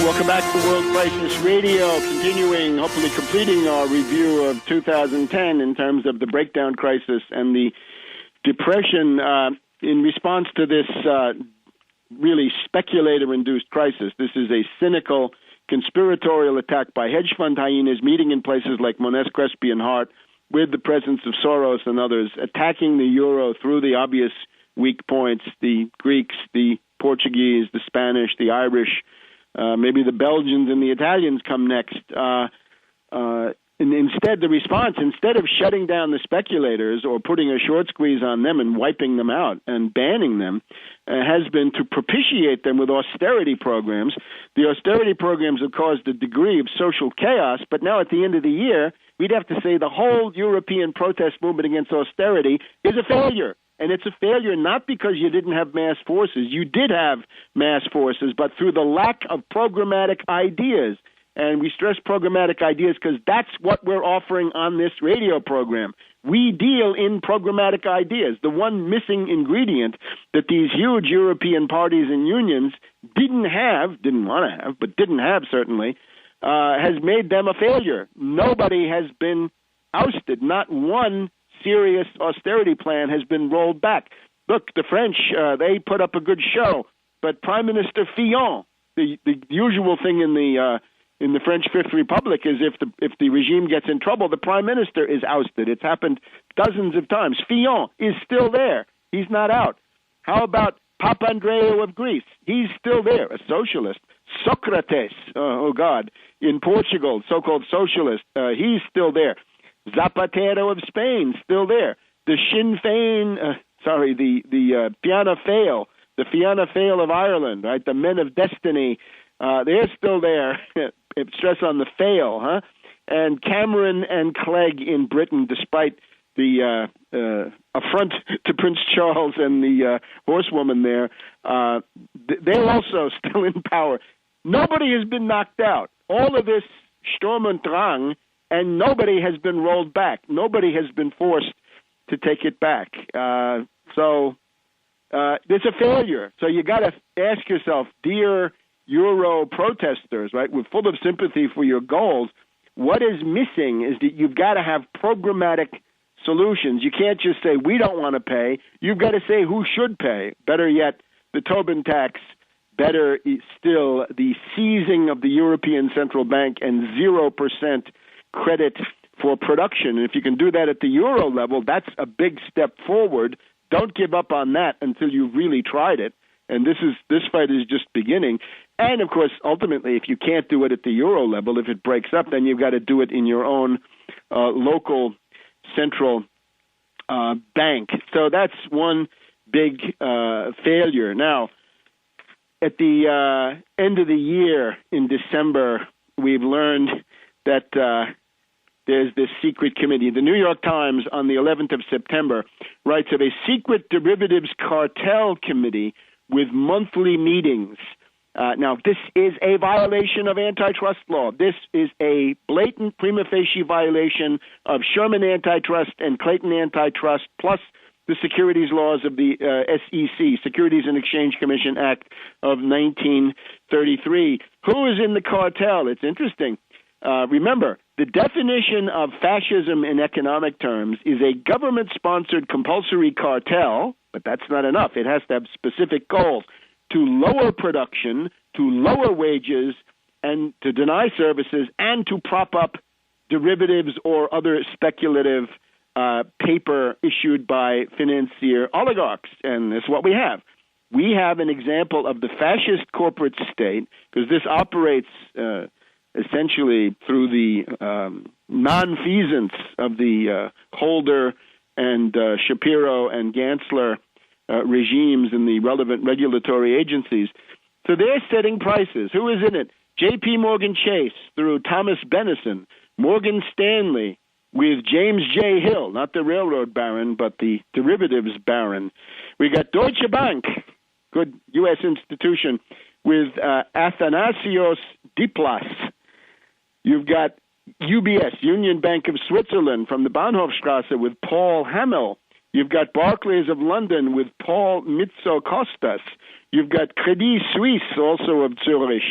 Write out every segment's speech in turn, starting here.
Welcome back to World Crisis Radio, continuing, hopefully completing our review of 2010 in terms of the breakdown crisis and the depression in response to this really speculator-induced crisis. This is a cynical, conspiratorial attack by hedge fund hyenas meeting in places like Moness, Crespi, and Hart with the presence of Soros and others, attacking the euro through the obvious weak points, the Greeks, the Portuguese, the Spanish, the Irish, maybe the Belgians and the Italians come next. And instead, the response, instead of shutting down the speculators or putting a short squeeze on them and wiping them out and banning them, has been to propitiate them with austerity programs. The austerity programs have caused a degree of social chaos, but now at the end of the year, we'd have to say the whole European protest movement against austerity is a failure. And it's a failure not because you didn't have mass forces. You did have mass forces, but through the lack of programmatic ideas. And we stress programmatic ideas because that's what we're offering on this radio program. We deal in programmatic ideas. The one missing ingredient that these huge European parties and unions didn't want to have, but didn't have certainly, has made them a failure. Nobody has been ousted. Not one serious austerity plan has been rolled back. Look, the French, they put up a good show, but Prime Minister Fillon, the usual thing in the French Fifth Republic is if the regime gets in trouble, the Prime Minister is ousted. It's happened dozens of times. Fillon is still there. He's not out. How about Papandreou of Greece? He's still there, a socialist. Socrates, in Portugal, so-called socialist, he's still there. Zapatero of Spain, still there. The Sinn Féin, the Fianna Fáil, the Fianna Fáil of Ireland, right? The Men of Destiny, they're still there. Stress on the fail, huh? And Cameron and Clegg in Britain, despite the affront to Prince Charles and the horsewoman there, they're also still in power. Nobody has been knocked out. All of this Sturm und Drang, and nobody has been rolled back. Nobody has been forced to take it back. So it's a failure. So you got to ask yourself, dear Euro protesters, right? We're full of sympathy for your goals. What is missing is that you've got to have programmatic solutions. You can't just say, we don't want to pay. You've got to say who should pay. Better yet, the Tobin tax. Better still, the seizing of the European Central Bank and 0% credit for production. And if you can do that at the euro level, that's a big step forward. Don't give up on that until you've really tried it. And this fight is just beginning. And, of course, ultimately, if you can't do it at the euro level, if it breaks up, then you've got to do it in your own local central bank. So that's one big failure. Now, at the end of the year in December, we've learned that there's this secret committee. The New York Times on the 11th of September writes of a secret derivatives cartel committee with monthly meetings. Now, this is a violation of antitrust law. This is a blatant prima facie violation of Sherman antitrust and Clayton antitrust, plus the securities laws of the SEC, Securities and Exchange Commission Act of 1933. Who is in the cartel? It's interesting. Remember, the definition of fascism in economic terms is a government-sponsored compulsory cartel, but that's not enough. It has to have specific goals to lower production, to lower wages, and to deny services, and to prop up derivatives or other speculative paper issued by financier oligarchs. And that's what we have. We have an example of the fascist corporate state, because this operates essentially through the nonfeasance of the Holder and Shapiro and Gensler regimes and the relevant regulatory agencies. So they're setting prices. Who is in it? J.P. Morgan Chase through Thomas Benison, Morgan Stanley with James J. Hill, not the railroad baron, but the derivatives baron. We got Deutsche Bank, good U.S. institution, with Athanasios Diplas. You've got UBS, Union Bank of Switzerland, from the Bahnhofstrasse with Paul Hamel. You've got Barclays of London with Paul Mitsokostas. You've got Credit Suisse, also of Zurich,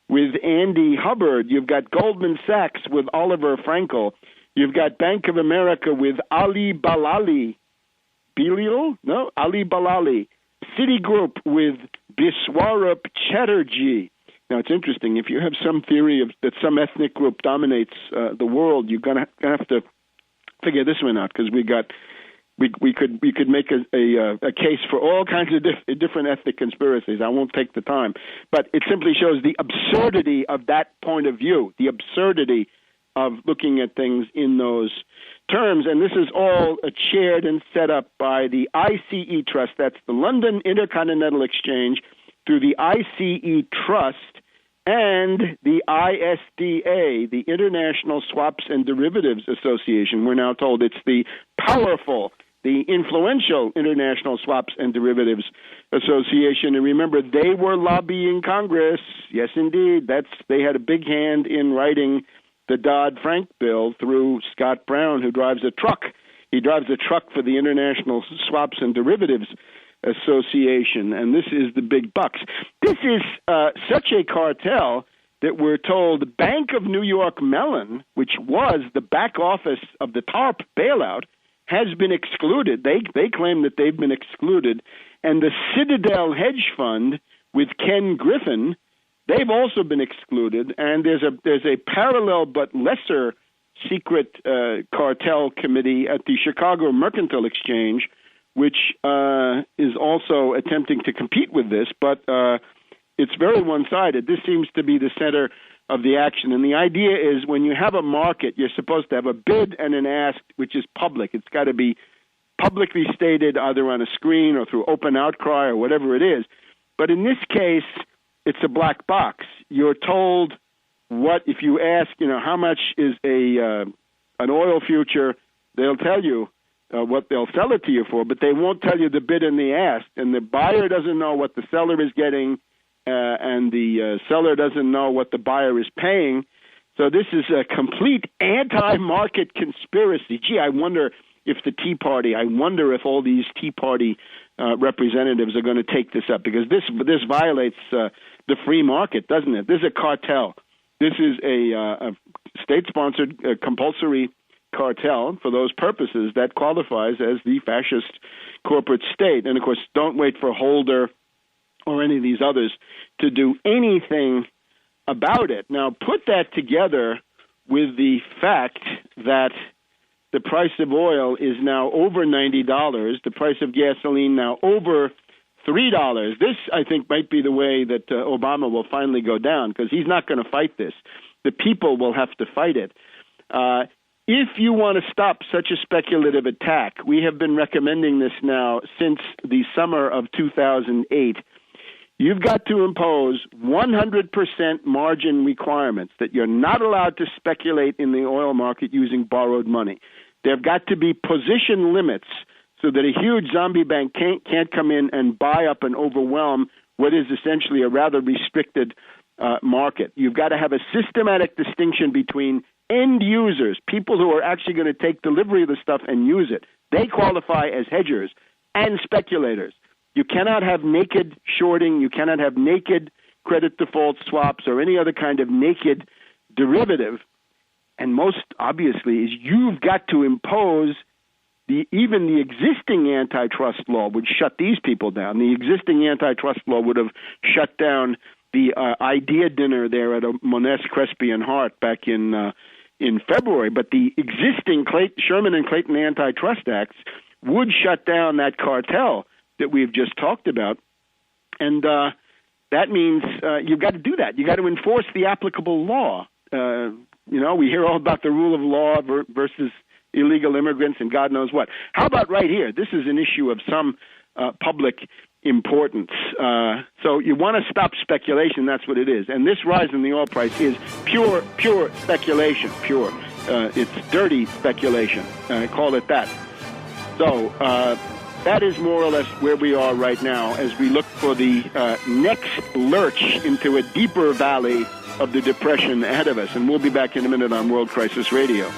with Andy Hubbard. You've got Goldman Sachs with Oliver Frankel. You've got Bank of America with Ali Balali. Ali Balali. Citigroup with Biswarup Chatterjee. Now, it's interesting. If you have some theory that some ethnic group dominates the world, you're going to have to figure this one out, because we could make a case for all kinds of different ethnic conspiracies. I won't take the time. But it simply shows the absurdity of that point of view, the absurdity of looking at things in those terms. And this is all chaired and set up by the ICE Trust. That's the London Intercontinental Exchange, through the ICE Trust and the ISDA, the International Swaps and Derivatives Association. We're now told it's the powerful, the influential International Swaps and Derivatives Association. And remember, they were lobbying Congress. Yes, indeed. They had a big hand in writing the Dodd-Frank bill through Scott Brown, who drives a truck. He drives a truck for the International Swaps and Derivatives Association, and this is the big bucks. This is such a cartel that we're told Bank of New York Mellon, which was the back office of the TARP bailout, has been excluded. They claim that they've been excluded. And the Citadel Hedge Fund with Ken Griffin, they've also been excluded. And there's a parallel but lesser secret cartel committee at the Chicago Mercantile Exchange, which is also attempting to compete with this, but it's very one-sided. This seems to be the center of the action. And the idea is, when you have a market, you're supposed to have a bid and an ask, which is public. It's got to be publicly stated, either on a screen or through open outcry or whatever it is. But in this case, it's a black box. You're told what, if you ask, how much is an oil future, they'll tell you what they'll sell it to you for, but they won't tell you the bid and the ask. And the buyer doesn't know what the seller is getting, and the seller doesn't know what the buyer is paying. So this is a complete anti-market conspiracy. Gee, I wonder if all these Tea Party representatives are going to take this up, because this violates the free market, doesn't it? This is a cartel. This is a state-sponsored compulsory cartel for those purposes that qualifies as the fascist corporate state. And, of course, don't wait for Holder or any of these others to do anything about it. Now, put that together with the fact that the price of oil is now over $90, the price of gasoline now over $3. This, I think, might be the way that Obama will finally go down, because he's not going to fight this. The people will have to fight it. If you want to stop such a speculative attack, we have been recommending this now since the summer of 2008. You've got to impose 100% margin requirements, that you're not allowed to speculate in the oil market using borrowed money. There have got to be position limits so that a huge zombie bank can't come in and buy up and overwhelm what is essentially a rather restricted market. You've got to have a systematic distinction between end users, people who are actually going to take delivery of the stuff and use it. They qualify as hedgers, and speculators. You cannot have naked shorting. You cannot have naked credit default swaps or any other kind of naked derivative. And most obviously is you've got to impose even the existing antitrust law would shut these people down. The existing antitrust law would have shut down the idea dinner there at Moness, Crespi, and Hart back in February. But the existing Sherman and Clayton antitrust acts would shut down that cartel that we've just talked about. And that means you've got to do that. You've got to enforce the applicable law. We hear all about the rule of law versus illegal immigrants and God knows what. How about right here? This is an issue of some public importance. So you want to stop speculation, that's what it is. And this rise in the oil price is pure speculation, it's dirty speculation, call it that. So that is more or less where we are right now as we look for the next lurch into a deeper valley of the depression ahead of us. And we'll be back in a minute on World Crisis Radio.